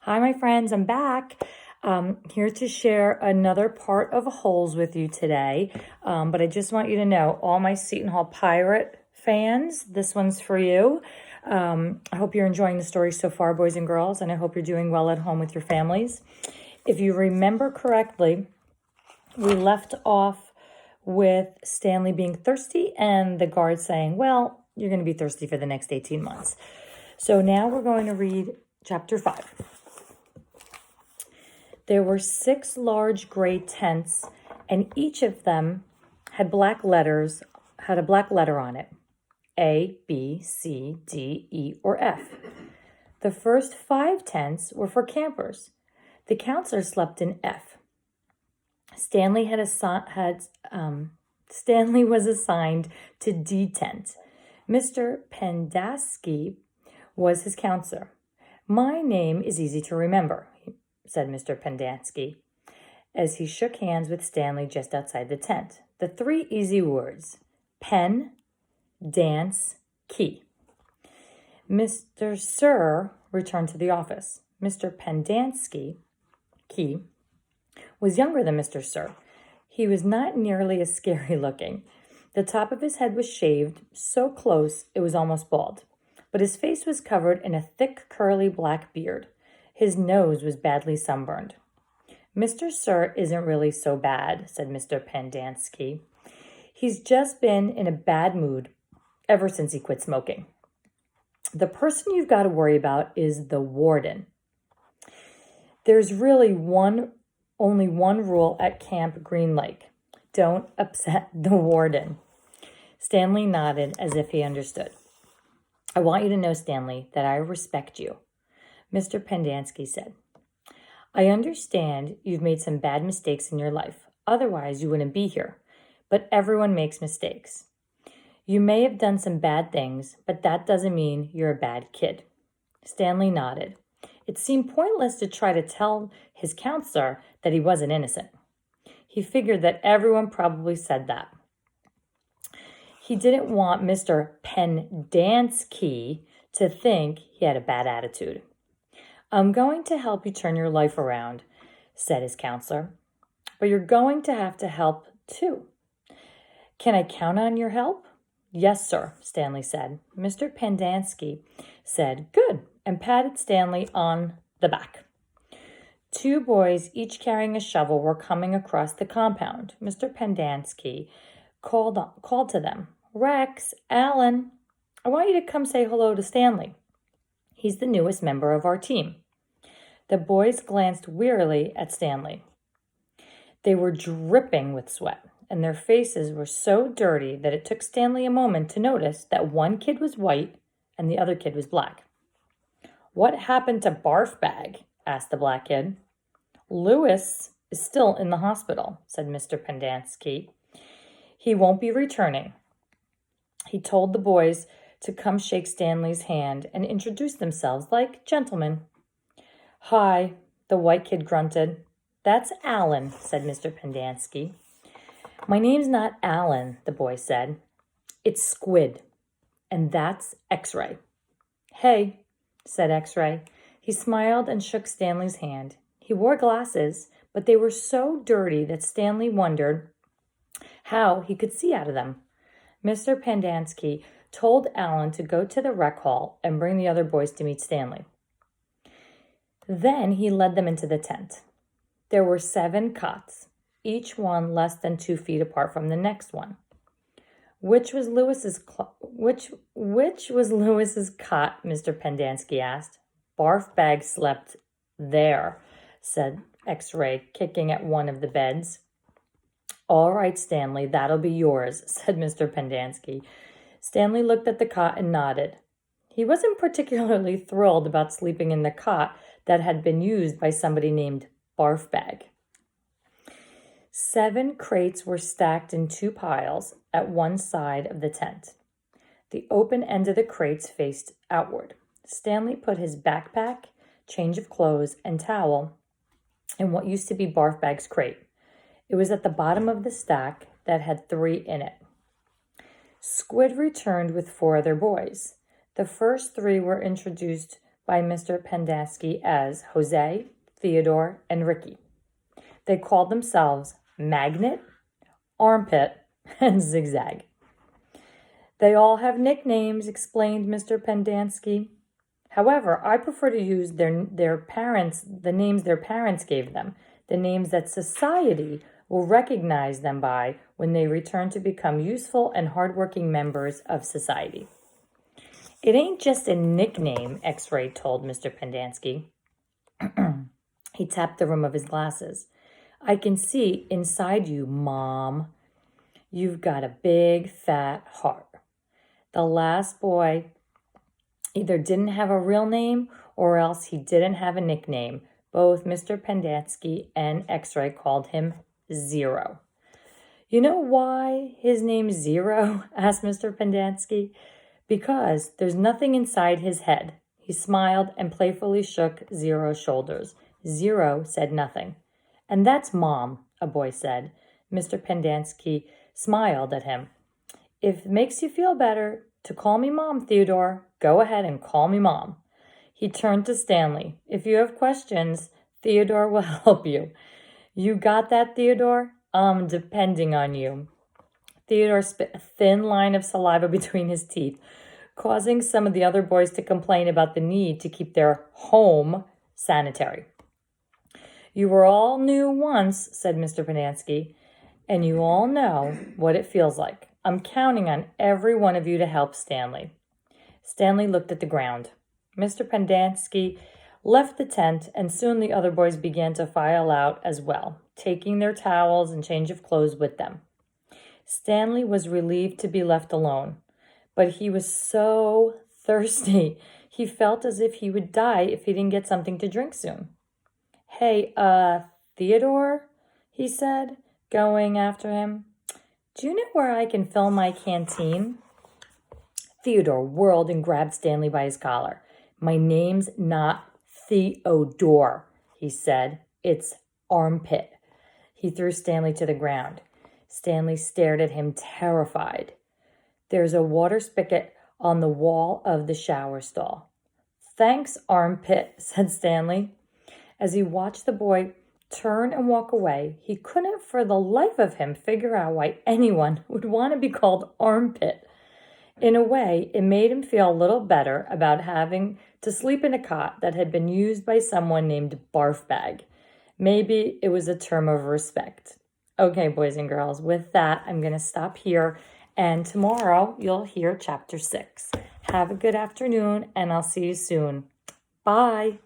Hi, my friends. I'm back. Here to share another part of Holes with you today. But I just want you to know, all my Seton Hall Pirate fans, this one's for you. I hope you're enjoying the story so far, boys and girls, and I hope you're doing well at home with your families. If you remember correctly, we left off with Stanley being thirsty and the guard saying, well, you're going to be thirsty for the next 18 months. So now we're going to read chapter 5. There were 6 large gray tents, and each of them had a black letter on it. A, B, C, D, E, or F. The first 5 tents were for campers. The counselor slept in F. Stanley was assigned to D tent. Mr. Pendanski was his counselor. My name is easy to remember, said Mr. Pendanski, as he shook hands with Stanley just outside the tent. The 3 easy words: pen, dance, key. Mr. Sir returned to the office. Mr. Pendanski, key, was younger than Mr. Sir. He was not nearly as scary looking. The top of his head was shaved, so close it was almost bald, but his face was covered in a thick, curly black beard. His nose was badly sunburned. Mr. Sir isn't really so bad, said Mr. Pendanski. He's just been in a bad mood ever since he quit smoking. The person you've got to worry about is the warden. There's really only one rule at Camp Green Lake. Don't upset the warden. Stanley nodded as if he understood. I want you to know, Stanley, that I respect you, Mr. Pendanski said. I understand you've made some bad mistakes in your life. Otherwise, you wouldn't be here. But everyone makes mistakes. You may have done some bad things, but that doesn't mean you're a bad kid. Stanley nodded. It seemed pointless to try to tell his counselor that he wasn't innocent. He figured that everyone probably said that. He didn't want Mr. Pendanski to think he had a bad attitude. I'm going to help you turn your life around, said his counselor. But you're going to have to help too. Can I count on your help? Yes, sir, Stanley said. Mr. Pendanski said, good, and patted Stanley on the back. 2 boys, each carrying a shovel, were coming across the compound. Mr. Pendanski called to them. Rex, Alan, I want you to come say hello to Stanley. He's the newest member of our team. The boys glanced wearily at Stanley. They were dripping with sweat, and their faces were so dirty that it took Stanley a moment to notice that one kid was white and the other kid was black. What happened to Barf Bag? Asked the black kid. Lewis is still in the hospital, said Mr. Pendanski. He won't be returning. He told the boys to come shake Stanley's hand and introduce themselves like gentlemen. Hi, the white kid grunted. That's Alan, said Mr. Pendanski. My name's not Alan, the boy said. It's Squid, and that's X-Ray. Hey, said X-Ray. He smiled and shook Stanley's hand. He wore glasses, but they were so dirty that Stanley wondered how he could see out of them. Mr. Pendanski told Alan to go to the rec hall and bring the other boys to meet Stanley. Then he led them into the tent. There were 7 cots, each one less than 2 feet apart from the next one. Which was Lewis's cot? Mr. Pendanski asked. Barf Bag slept there, said X-Ray, kicking at one of the beds. All right, Stanley, that'll be yours, said Mr. Pendanski. Stanley looked at the cot and nodded. He wasn't particularly thrilled about sleeping in the cot that had been used by somebody named Barf Bag. 7 crates were stacked in 2 piles at one side of the tent. The open end of the crates faced outward. Stanley put his backpack, change of clothes, and towel in what used to be Barf Bag's crate. It was at the bottom of the stack that had 3 in it. Squid returned with 4 other boys. The first 3 were introduced by Mr. Pendanski as Jose, Theodore, and Ricky. They called themselves Magnet, Armpit, and Zigzag. They all have nicknames, explained Mr. Pendanski. However, I prefer to use the names their parents gave them, the names that society will recognize them by when they return to become useful and hardworking members of society. It ain't just a nickname, X-Ray told Mr. Pendanski. He tapped the rim of his glasses. I can see inside you, Mom. You've got a big, fat heart. The last boy either didn't have a real name or else he didn't have a nickname. Both Mr. Pendanski and X-Ray called him Zero. You know why his name's Zero? Asked Mr. Pendanski. Because there's nothing inside his head. He smiled and playfully shook Zero's shoulders. Zero said nothing. And that's Mom, a boy said. Mr. Pendanski smiled at him. If it makes you feel better to call me Mom, Theodore, go ahead and call me Mom. He turned to Stanley. If you have questions, Theodore will help you. You got that, Theodore? I'm depending on you. Theodore spit a thin line of saliva between his teeth, causing some of the other boys to complain about the need to keep their home sanitary. You were all new once, said Mr. Pendanski, and you all know what it feels like. I'm counting on every one of you to help Stanley. Stanley looked at the ground. Mr. Pendanski left the tent, and soon the other boys began to file out as well, taking their towels and change of clothes with them. Stanley was relieved to be left alone, but he was so thirsty. He felt as if he would die if he didn't get something to drink soon. Hey, Theodore, he said, going after him. Do you know where I can fill my canteen? Theodore whirled and grabbed Stanley by his collar. My name's not Theodore, he said. It's Armpit. He threw Stanley to the ground. Stanley stared at him, terrified. There's a water spigot on the wall of the shower stall. Thanks, Armpit, said Stanley. As he watched the boy turn and walk away, he couldn't for the life of him figure out why anyone would want to be called Armpit. In a way, it made him feel a little better about having to sleep in a cot that had been used by someone named Barfbag. Maybe it was a term of respect. Okay, boys and girls, with that, I'm going to stop here, and tomorrow you'll hear Chapter 6. Have a good afternoon, and I'll see you soon. Bye.